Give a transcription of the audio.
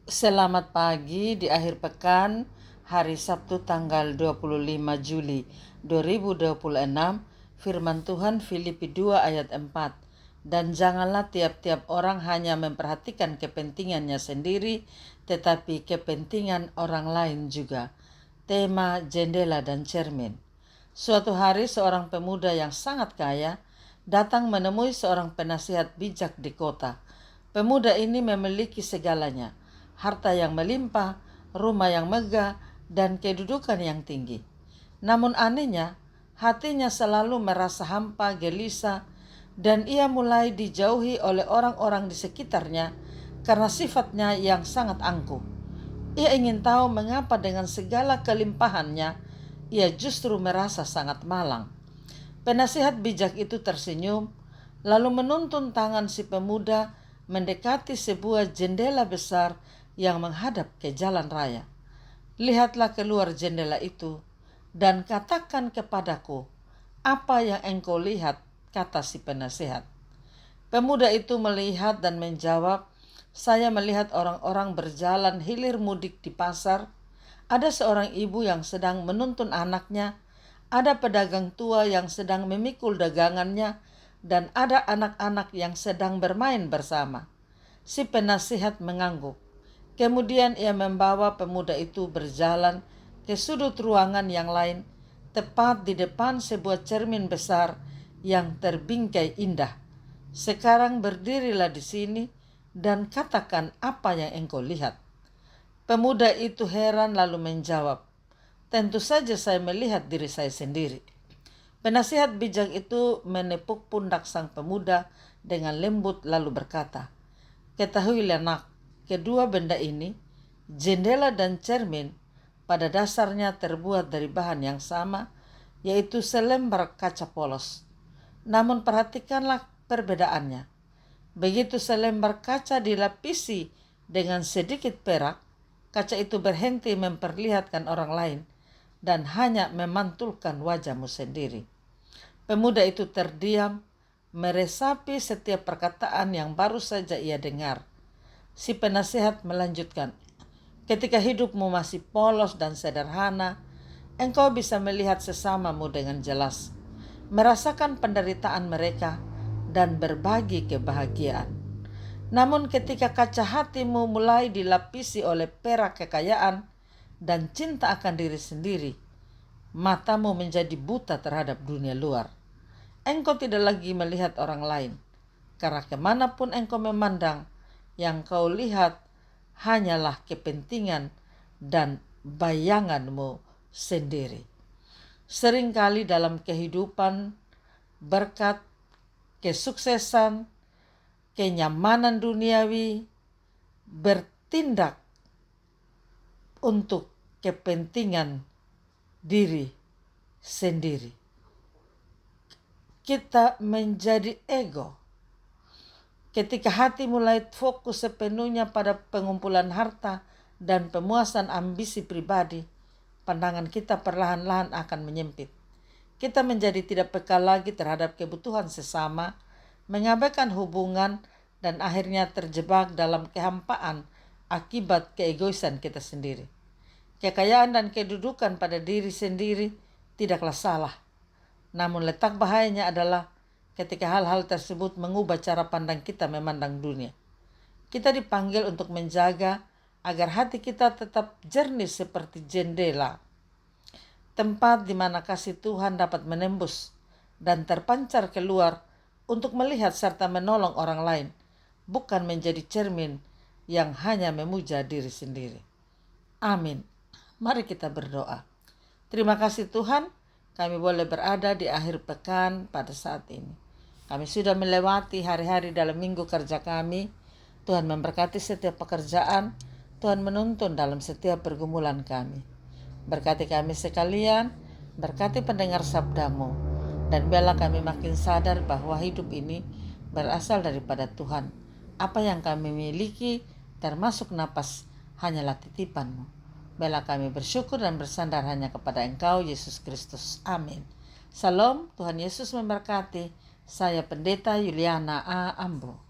Selamat pagi di akhir pekan, hari Sabtu tanggal 25 Juli 2026, firman Tuhan Filipi 2 ayat 4. Dan janganlah tiap-tiap orang hanya memperhatikan kepentingannya sendiri, tetapi kepentingan orang lain juga. Tema jendela dan cermin. Suatu hari seorang pemuda yang sangat kaya datang menemui seorang penasihat bijak di kota. Pemuda ini memiliki segalanya, harta yang melimpah, rumah yang megah, dan kedudukan yang tinggi. Namun anehnya, hatinya selalu merasa hampa, gelisah, dan ia mulai dijauhi oleh orang-orang di sekitarnya karena sifatnya yang sangat angkuh. Ia ingin tahu mengapa dengan segala kelimpahannya, ia justru merasa sangat malang. Penasihat bijak itu tersenyum, lalu menuntun tangan si pemuda mendekati sebuah jendela besar yang menghadap ke jalan raya. Lihatlah keluar jendela itu, dan katakan kepadaku, apa yang engkau lihat, kata si penasihat. Pemuda itu melihat dan menjawab, saya melihat orang-orang berjalan hilir mudik di pasar. Ada seorang ibu yang sedang menuntun anaknya, ada pedagang tua yang sedang memikul dagangannya, dan ada anak-anak yang sedang bermain bersama. Si penasihat mengangguk. Kemudian ia membawa pemuda itu berjalan ke sudut ruangan yang lain, tepat di depan sebuah cermin besar yang terbingkai indah. Sekarang berdirilah di sini dan katakan apa yang engkau lihat. Pemuda itu heran lalu menjawab, tentu saja saya melihat diri saya sendiri. Penasihat bijak itu menepuk pundak sang pemuda dengan lembut lalu berkata, ketahuilah nak, kedua benda ini, jendela dan cermin, pada dasarnya terbuat dari bahan yang sama, yaitu selembar kaca polos. Namun perhatikanlah perbedaannya. Begitu selembar kaca dilapisi dengan sedikit perak, kaca itu berhenti memperlihatkan orang lain dan hanya memantulkan wajahmu sendiri. Pemuda itu terdiam, meresapi setiap perkataan yang baru saja ia dengar. Si penasihat melanjutkan, ketika hidupmu masih polos dan sederhana, engkau bisa melihat sesamamu dengan jelas, merasakan penderitaan mereka, dan berbagi kebahagiaan. Namun ketika kaca hatimu mulai dilapisi oleh perak kekayaan dan cinta akan diri sendiri, matamu menjadi buta terhadap dunia luar. Engkau tidak lagi melihat orang lain, karena kemanapun engkau memandang, yang kau lihat hanyalah kepentingan dan bayanganmu sendiri. Seringkali dalam kehidupan, berkat, kesuksesan, kenyamanan duniawi, bertindak untuk kepentingan diri sendiri. Kita menjadi ego. Ketika hati mulai fokus sepenuhnya pada pengumpulan harta dan pemuasan ambisi pribadi, pandangan kita perlahan-lahan akan menyempit. Kita menjadi tidak peka lagi terhadap kebutuhan sesama, mengabaikan hubungan, dan akhirnya terjebak dalam kehampaan akibat keegoisan kita sendiri. Kekayaan dan kedudukan pada diri sendiri tidaklah salah. Namun letak bahayanya adalah ketika hal-hal tersebut mengubah cara pandang kita memandang dunia. Kita dipanggil untuk menjaga agar hati kita tetap jernih seperti jendela, tempat di mana kasih Tuhan dapat menembus dan terpancar keluar untuk melihat serta menolong orang lain, bukan menjadi cermin yang hanya memuja diri sendiri. Amin. Mari kita berdoa. Terima kasih Tuhan, kami boleh berada di akhir pekan pada saat ini. Kami sudah melewati hari-hari dalam minggu kerja kami. Tuhan memberkati setiap pekerjaan. Tuhan menuntun dalam setiap pergumulan kami. Berkati kami sekalian, berkati pendengar sabdamu. Dan biarlah kami makin sadar bahwa hidup ini berasal daripada Tuhan. Apa yang kami miliki, termasuk napas, hanyalah titipan-Mu. Biarlah kami bersyukur dan bersandar hanya kepada Engkau, Yesus Kristus. Amin. Salam, Tuhan Yesus memberkati. Saya Pendeta Yuliana A. Ambo.